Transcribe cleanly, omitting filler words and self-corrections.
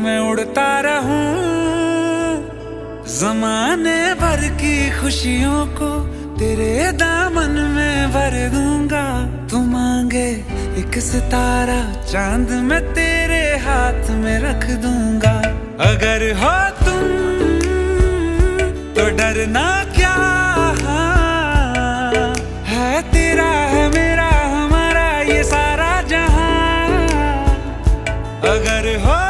मैं उड़ता रहूं, जमाने भर की खुशियों को तेरे दामन में भर दूंगा। तू मांगे एक सितारा, चांद मैं तेरे हाथ में रख दूंगा। अगर हो तुम तो डरना क्या, है तेरा है मेरा हमारा ये सारा जहां। अगर हो